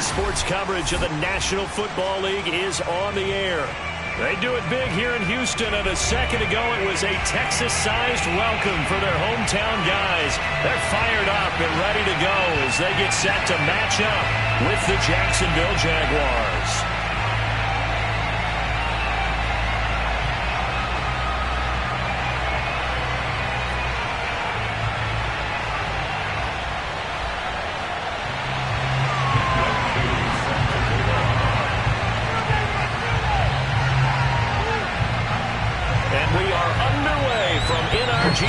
as sports coverage of the National Football League is on the air. They do it big here in Houston, and a second ago it was a Texas-sized welcome for their hometown guys. They're fired up and ready to go as they get set to match up with the Jacksonville Jaguars.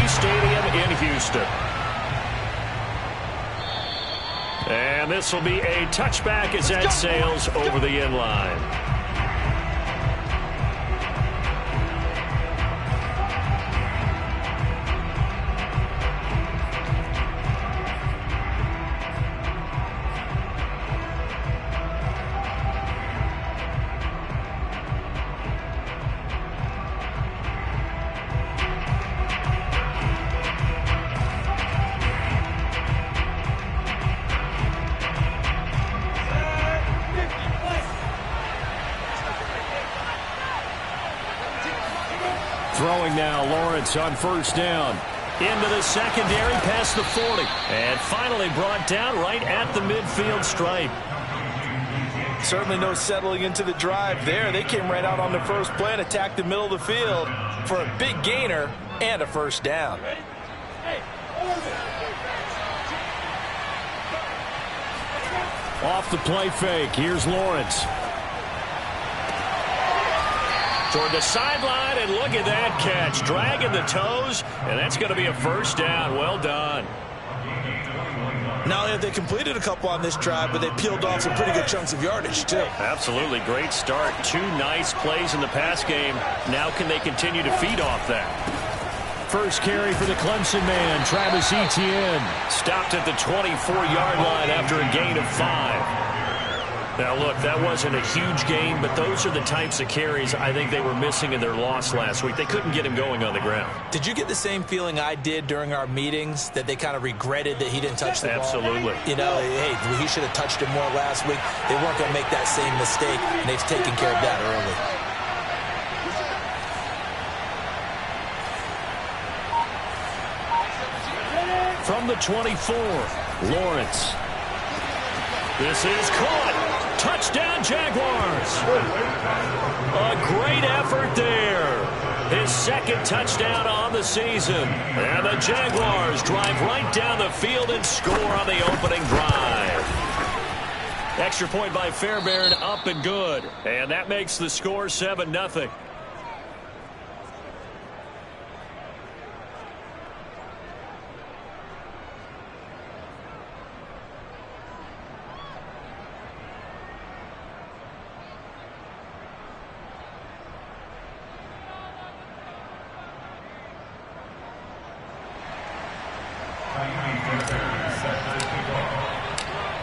Stadium in Houston. And this will be a touchback as that sails over the end line. Throwing now, Lawrence on first down. Into the secondary, past the 40. And finally brought down right at the midfield stripe. Certainly no settling into the drive there. They came right out on the first play and attacked the middle of the field for a big gainer and a first down. Off the play fake, here's Lawrence. Toward the sideline, and look at that catch. Dragging the toes, and that's going to be a first down. Well done. Not only have they completed a couple on this drive, but they peeled off some pretty good chunks of yardage, too. Absolutely. Great start. Two nice plays in the pass game. Now can they continue to feed off that? First carry for the Clemson man, Travis Etienne. Stopped at the 24-yard line after a gain of 5. Now, look, that wasn't a huge gain, but those are the types of carries I think they were missing in their loss last week. They couldn't get him going on the ground. Did you get the same feeling I did during our meetings, that they kind of regretted that he didn't touch the ball? Absolutely. You know, hey, he should have touched it more last week. They weren't going to make that same mistake, and they've taken care of that early. From the 24, Lawrence. This is caught. Touchdown, Jaguars. A great effort there. His second touchdown on the season. And the Jaguars drive right down the field and score on the opening drive. Extra point by Fairbairn, up and good. And that makes the score 7-0.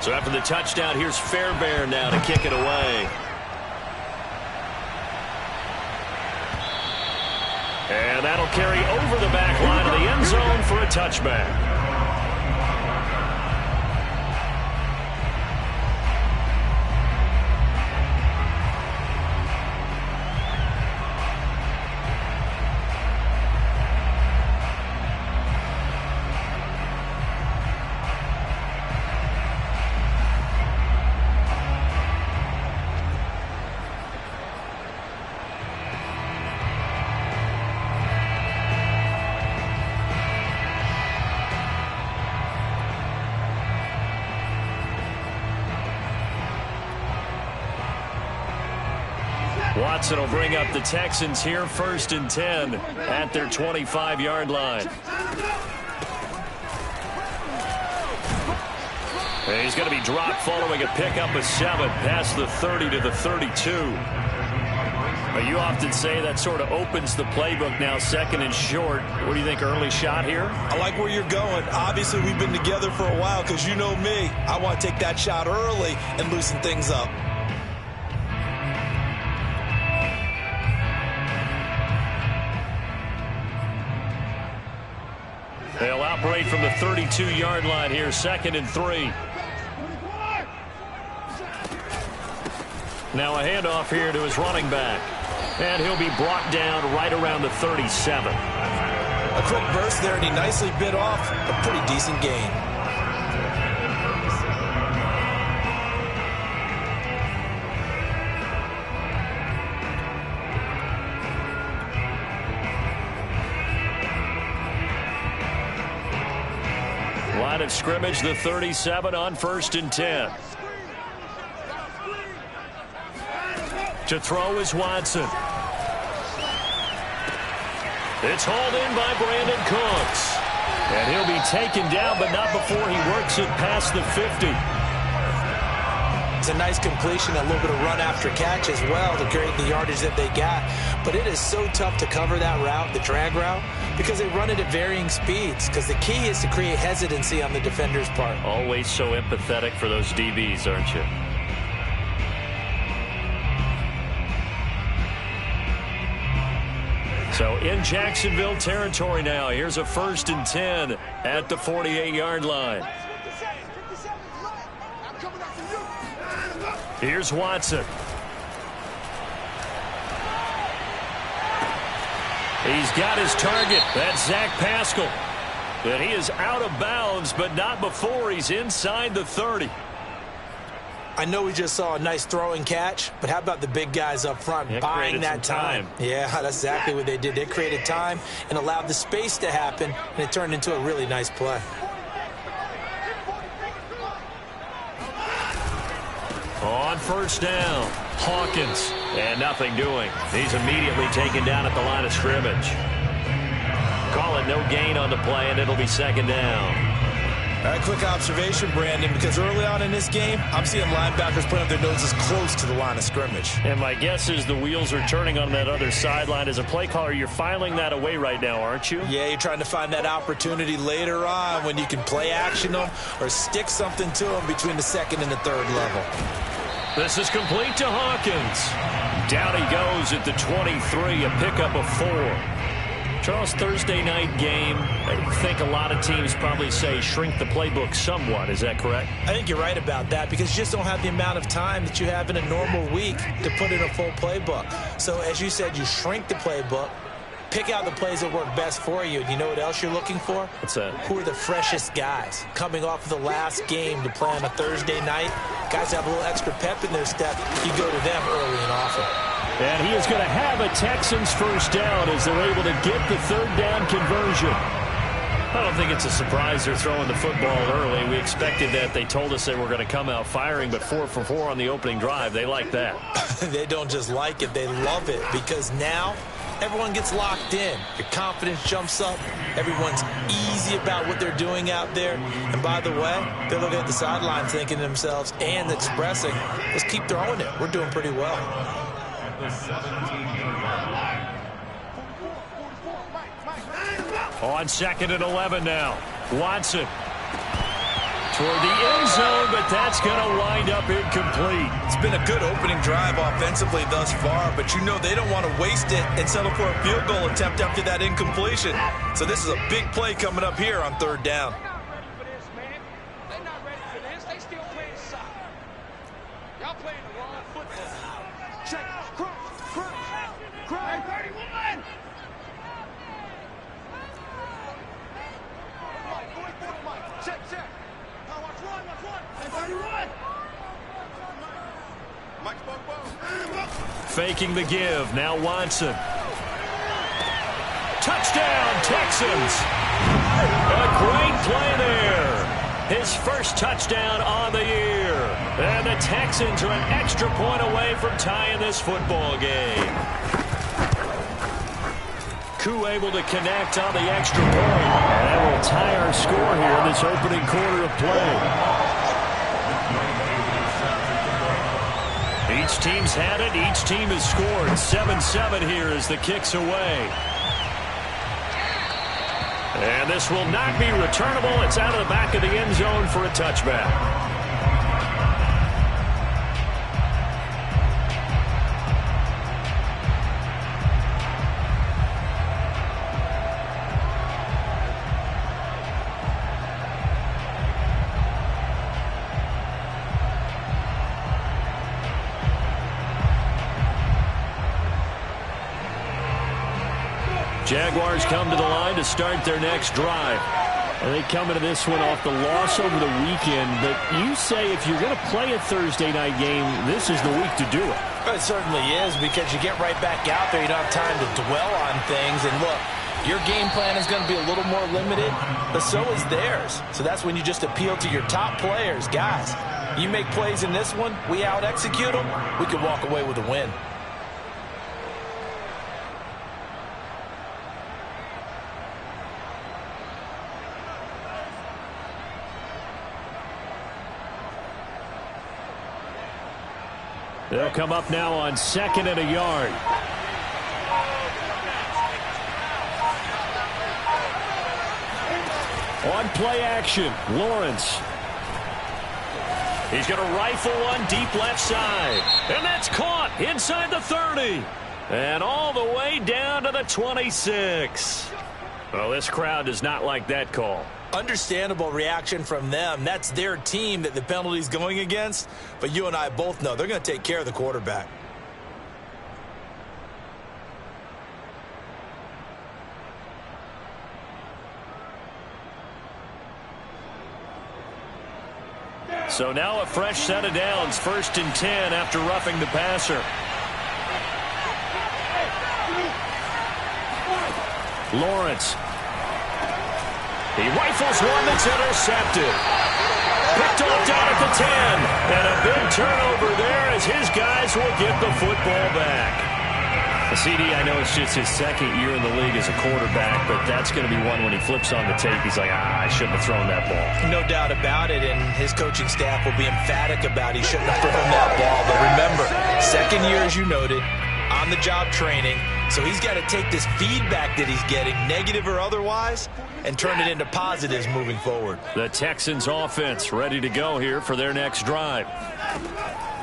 So after the touchdown, here's Fairbairn now to kick it away. And that'll carry over the back line of the end zone for a touchback. Watson will bring up the Texans here, 1st and 10 at their 25-yard line. And he's going to be dropped following a pickup of 7 past the 30 to the 32. You often say that sort of opens the playbook now, 2nd and short. What do you think, early shot here? I like where you're going. Obviously, we've been together for a while because you know me. I want to take that shot early and loosen things up. They'll operate from the 32-yard line here, 2nd and 3. Now a handoff here to his running back. And he'll be brought down right around the 37. A quick burst there, and he nicely bit off a pretty decent gain. Line of scrimmage, the 37 on 1st and 10. To throw is Watson. It's hauled in by Brandon Cooks. And he'll be taken down, but not before he works it past the 50. It's a nice completion, a little bit of run after catch as well to create the yardage that they got. But it is so tough to cover that route, the drag route, because they run it at varying speeds. Because the key is to create hesitancy on the defender's part. Always so empathetic for those DBs, aren't you? So in Jacksonville territory now. Here's a 1st and 10 at the 48-yard line. Here's Watson. He's got his target. That's Zach Pascal. And he is out of bounds, but not before he's inside the 30. I know we just saw a nice throwing catch, but how about the big guys up front buying that time? Yeah, that's exactly what they did. They created time and allowed the space to happen, and it turned into a really nice play. On 1st down, Hawkins, and nothing doing. He's immediately taken down at the line of scrimmage. Call it no gain on the play, and it'll be 2nd down. All right, quick observation, Brandon, because early on in this game, I'm seeing linebackers putting up their noses close to the line of scrimmage. And my guess is the wheels are turning on that other sideline. As a play caller, you're filing that away right now, aren't you? Yeah, you're trying to find that opportunity later on when you can play action them or stick something to them between the 2nd and the 3rd level. This is complete to Hawkins. Down he goes at the 23, a pickup of 4. Charles, Thursday night game, I think a lot of teams probably say shrink the playbook somewhat. Is that correct? I think you're right about that because you just don't have the amount of time that you have in a normal week to put in a full playbook. So as you said, you shrink the playbook, pick out the plays that work best for you. You know what else you're looking for? What's that? Who are the freshest guys coming off of the last game to play on a Thursday night? Guys have a little extra pep in their step. You go to them early and often. And he is going to have a Texans 1st down as they're able to get the 3rd down conversion. I don't think it's a surprise they're throwing the football early. We expected that. They told us they were going to come out firing, but 4 for 4 on the opening drive. They like that. They don't just like it. They love it because now everyone gets locked in. Your confidence jumps up. Everyone's easy about what they're doing out there. And by the way, they're looking at the sideline thinking to themselves and expressing, let's keep throwing it. We're doing pretty well. On 2nd and 11 now. Watson toward the end zone, but that's going to wind up incomplete. It's been a good opening drive offensively thus far, but you know they don't want to waste it and settle for a field goal attempt after that incompletion. So this is a big play coming up here on 3rd down. Faking the give. Now Watson. Touchdown, Texans. A great play there. His first touchdown on the year. And the Texans are an extra point away from tying this football game. Koo able to connect on the extra point. And that will tie our score here in this opening quarter of play. Each team's had it. Each team has scored. 7-7 here as the kick's away. And this will not be returnable. It's out of the back of the end zone for a touchback. Jaguars come to the line to start their next drive. And they come into this one off the loss over the weekend. But you say if you're going to play a Thursday night game, this is the week to do it. It certainly is, because you get right back out there. You don't have time to dwell on things. And look, your game plan is going to be a little more limited, but so is theirs. So that's when you just appeal to your top players. Guys, you make plays in this one, we out-execute them, we could walk away with a win. They'll come up now on 2nd and a yard. On play action, Lawrence. He's going to rifle one deep left side. And that's caught inside the 30. And all the way down to the 26. Well, this crowd does not like that call. Understandable reaction from them. That's their team that the penalty's going against. But you and I both know they're going to take care of the quarterback. So now a fresh set of downs, 1st and 10 after roughing the passer. Lawrence. He rifles one that's intercepted. Picked off down at the 10. And a big turnover there as his guys will get the football back. CD, I know it's just his 2nd year in the league as a quarterback, but that's going to be one when he flips on the tape. He's like, I shouldn't have thrown that ball. No doubt about it, and his coaching staff will be emphatic about he shouldn't have thrown that ball. But remember, 2nd year, as you noted, on-the-job training. So he's got to take this feedback that he's getting, negative or otherwise, and turn it into positives moving forward. The Texans offense ready to go here for their next drive.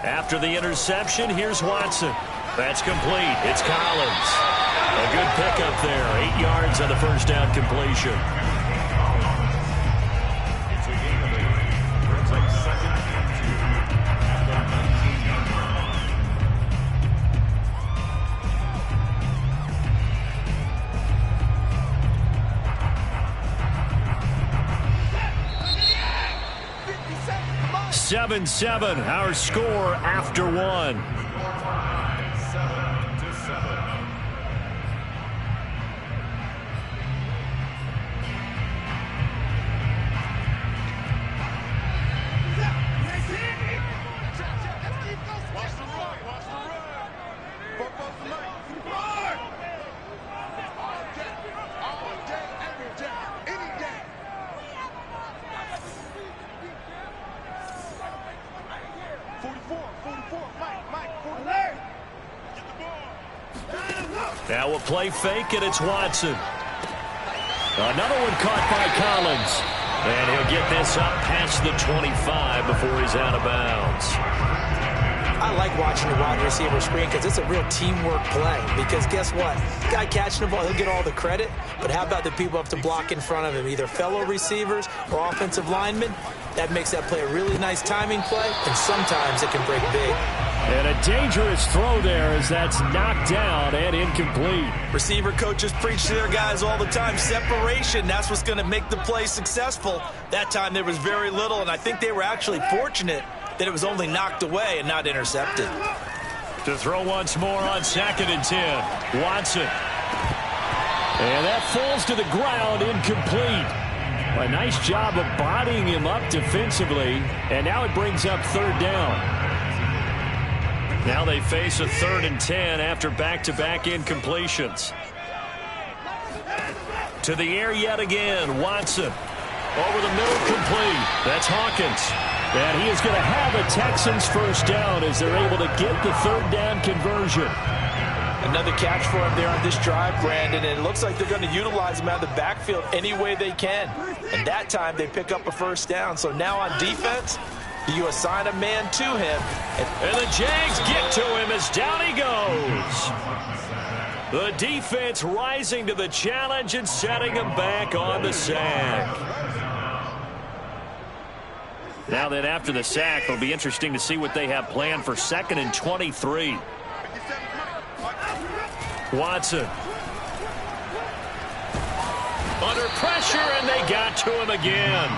After the interception, here's Watson. That's complete. It's Collins. A good pickup there. 8 yards on the first down completion. 7-7, our score after one. Now we'll play fake, and it's Watson. Another one caught by Collins. And he'll get this up past the 25 before he's out of bounds. I like watching the wide receiver screen because it's a real teamwork play. Because guess what? The guy catching the ball, he'll get all the credit. But how about the people up to block in front of him, either fellow receivers or offensive linemen? That makes that play a really nice timing play, and sometimes it can break big. And a dangerous throw there as that's knocked down and incomplete. Receiver coaches preach to their guys all the time. Separation, that's what's going to make the play successful. That time there was very little, and I think they were actually fortunate that it was only knocked away and not intercepted. To throw once more on 2nd and 10. Watson. And that falls to the ground, incomplete. A nice job of bodying him up defensively, and now it brings up 3rd down. Now they face a 3rd and 10 after back-to-back incompletions. To the air yet again, Watson. Over the middle, complete. That's Hawkins. And he is going to have a Texans first down as they're able to get the 3rd down conversion. Another catch for him there on this drive, Brandon, and it looks like they're going to utilize him out of the backfield any way they can. And that time they pick up a first down. So now on defense, you assign a man to him. And the Jags get to him as down he goes. The defense rising to the challenge and setting him back on the sack. Now then, after the sack, it'll be interesting to see what they have planned for 2nd and 23. Watson. Under pressure, and they got to him again.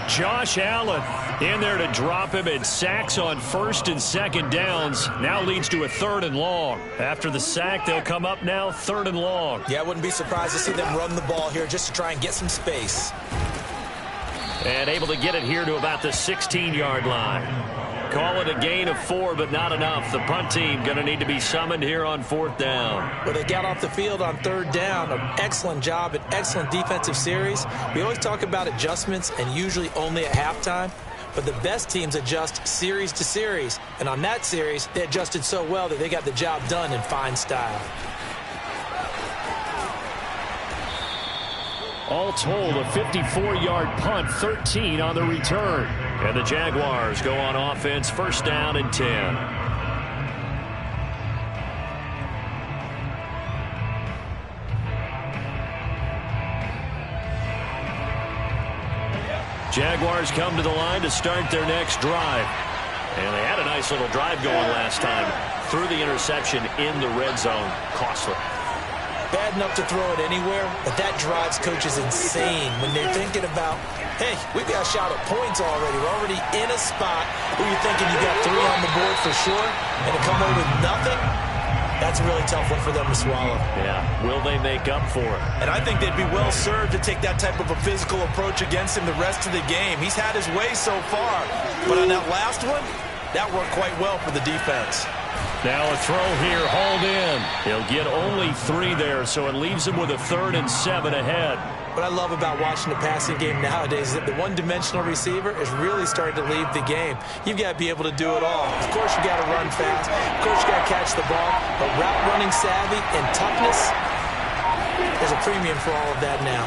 Josh Allen in there to drop him, and sacks on first and second downs. Now leads to a 3rd and long. After the sack, they'll come up now 3rd and long. Yeah, I wouldn't be surprised to see them run the ball here just to try and get some space. And able to get it here to about the 16-yard line. Call it a gain of 4, but not enough. The punt team going to need to be summoned here on 4th down. Well, they got off the field on 3rd down. An excellent job, an excellent defensive series. We always talk about adjustments, and usually only at halftime. But the best teams adjust series to series. And on that series, they adjusted so well that they got the job done in fine style. All told, a 54-yard punt, 13 on the return. And the Jaguars go on offense, 1st down and 10. Jaguars come to the line to start their next drive. And they had a nice little drive going last time. Threw the interception in the red zone. Costly. Bad enough to throw it anywhere, but that drives coaches insane when they're thinking about, hey, we've got a shot at points already. We're already in a spot where you're thinking you got 3 on the board for sure, and to come away with nothing, that's a really tough one for them to swallow. Yeah, will they make up for it? And I think they'd be well served to take that type of a physical approach against him the rest of the game. He's had his way so far, but on that last one, that worked quite well for the defense. Now a throw here, hauled in. He'll get only 3 there, so it leaves him with a 3rd and 7 ahead. What I love about watching the passing game nowadays is that the one-dimensional receiver is really starting to leave the game. You've got to be able to do it all. Of course, you've got to run fast. Of course, you've got to catch the ball. But route running savvy and toughness, there's a premium for all of that now.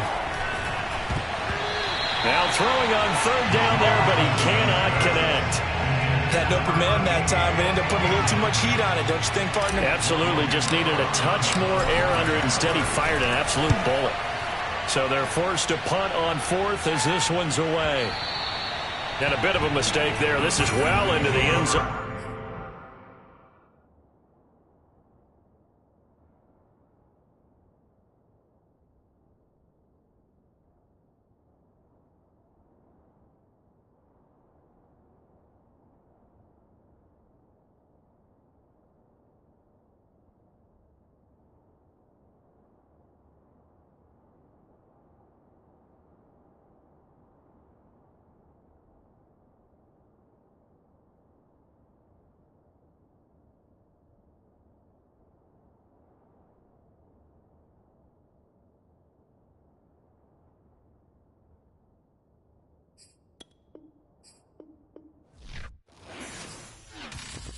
Now throwing on 3rd down there, but he cannot connect. Had an open man that time, but ended up putting a little too much heat on it, don't you think, partner? Absolutely. Just needed a touch more air under it. Instead, he fired an absolute bullet. So they're forced to punt on 4th as this one's away. And a bit of a mistake there. This is well into the end zone.